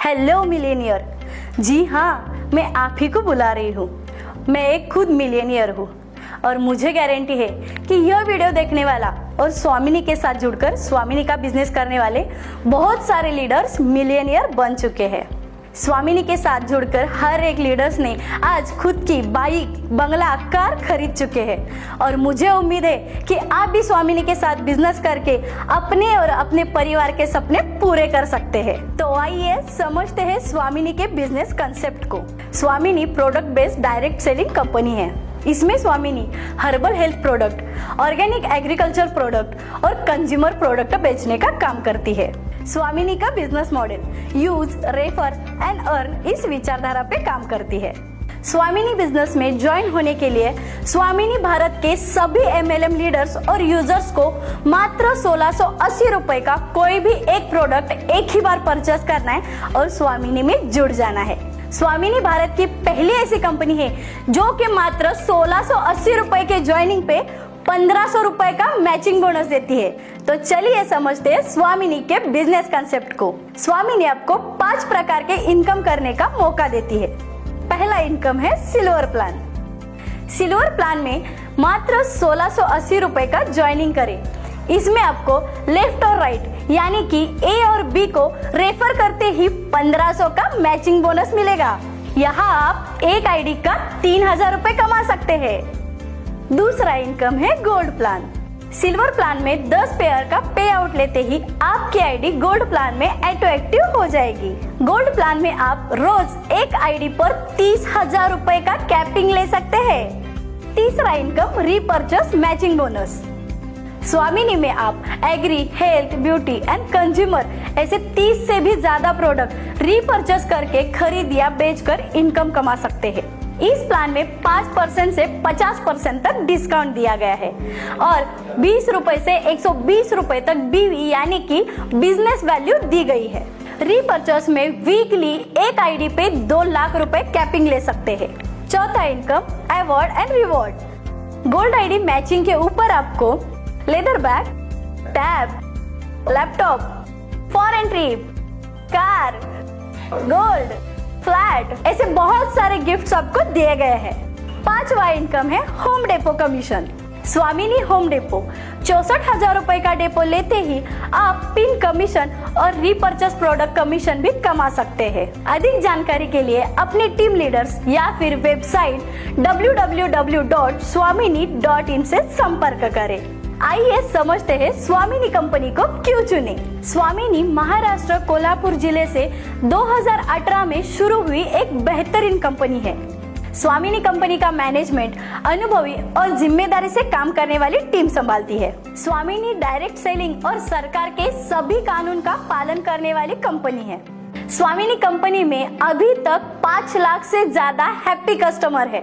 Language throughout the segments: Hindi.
Hello Millionaire. जी हाँ, मैं आप ही को बुला रही हूँ। मैं एक खुद मिलेनियर हूँ और मुझे गारंटी है कि यह वीडियो देखने वाला और स्वामिनी के साथ जुड़कर स्वामिनी का बिजनेस करने वाले बहुत सारे लीडर्स मिलेनियर बन चुके हैं। स्वामिनी के साथ जुड़कर हर एक लीडर्स ने आज खुद की बाइक, बंगला, कार खरीद चुके हैं और मुझे उम्मीद है कि आप भी स्वामिनी के साथ बिजनेस करके अपने और अपने परिवार के सपने पूरे कर सकते हैं। तो आइए समझते हैं स्वामिनी के बिजनेस कंसेप्ट को। स्वामिनी product based direct selling company है। इसमें स्वामिनी herbal health product, organic agriculture product और कंज्यूमर प्रोडक्ट बेचने का काम करती है। स्वामिनी का business model use, refer and earn इस विचारधारा पे काम करती है। स्वामिनी बिजनेस में ज्वाइन होने के लिए स्वामिनी भारत के सभी MLM लीडर्स और यूजर्स को मात्र 1680 रुपए का कोई भी एक प्रोडक्ट एक ही बार परचेस करना है और स्वामिनी में जुड़ जाना है। स्वामिनी भारत की पहली ऐसी कंपनी है जो कि मात्र 1680 रुपए के ज्वाइनिंग पे 1500 रुपए का मैचिंग बोनस देती है। तो चलिए समझते हैं स्वामिनी के बिजनेस कंसेप्ट को। स्वामिनी आपको 5 प्रकार के इनकम करने का मौका देती है। पहला इनकम है सिल्वर प्लान। सिल्वर प्लान में मात्र 1680 रुपए का ज्वाइनिंग करें। इसमें आपको लेफ्ट और राइट यानी कि A और B को रेफर करते ही 1500 का मैचिंग बोनस मिलेगा। यहाँ आप एक आईडी का 3000 रुपए कमा सकते हैं। दूसरा इनकम है गोल्ड प्लान। सिल्वर प्लान में 10 पेयर का पे आउट लेते ही आपकी आईडी गोल्ड प्लान में ऑटो एक्टिव हो जाएगी। गोल्ड प्लान में आप रोज एक आईडी पर 30,000 रुपए का कैपिंग ले सकते हैं। तीसरा income repurchase matching bonus. Swamini में आप agri, health, beauty and consumer ऐसे 30 से भी ज्यादा प्रोडक्ट रीपर्चेस करके खरीद या बेचकर इनकम कमा सकते हैं। इस प्लान में 5% से 50% तक डिस्काउंट दिया गया है और 20 रुपए से 120 रुपए तक BV यानी कि बिजनेस वैल्यू दी गई है। रीपर्चेस में वीकली एक आईडी पे 2 लाख रुपए कैपिंग ले सकते हैं। चौथा income award and reward. Gold ID matching के ऊपर आपको leather bag, tab, laptop, foreign trip, car, gold, flat ऐसे बहुत सारे गिफ्ट्स आपको दिए गए हैं। पांचवा इनकम है होम डेपो कमीशन। स्वामिनी होम डेपो 64,000 रुपए का डेपो लेते ही आप पिन कमीशन और रीपर्चेस प्रोडक्ट कमीशन भी कमा सकते हैं। अधिक जानकारी के लिए अपने टीम लीडर्स या फिर वेबसाइट www.swamini.in से संपर्क करें। आइए समझते हैं स्वामिनी कंपनी को क्यों चुने। स्वामिनी महाराष्ट्र कोल्हापुर जिले से 2018 में शुरू हुई एक बेहतरीन कंपनी है। स्वामिनी कंपनी का मैनेजमेंट अनुभवी और जिम्मेदारी से काम करने वाली टीम संभालती है। स्वामिनी डायरेक्ट सेलिंग और सरकार के सभी कानून का पालन करने वाली कंपनी है। स्वामिनी कंपनी में अभी तक 5 लाख से ज्यादा हैप्पी कस्टमर है।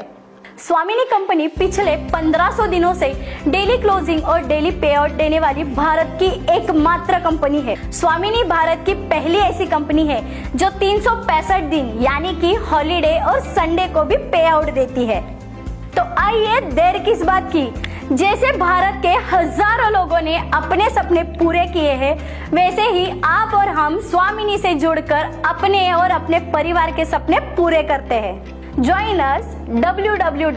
स्वामिनी कंपनी पिछले 1500 दिनों से डेली क्लोजिंग और डेली पे आउट देने वाली भारत की एकमात्र कंपनी है। स्वामिनी भारत की पहली ऐसी कंपनी है जो 365 दिन यानी कि हॉलीडे और संडे को भी पे आउट देती है। तो आइए देर किस बात की, जैसे भारत के हजारों लोगों ने अपने सपने पूरे किए हैं वैसे ही आप और हम स्वामिनी से जुड़कर अपने और अपने परिवार के सपने पूरे करते हैं। Join us www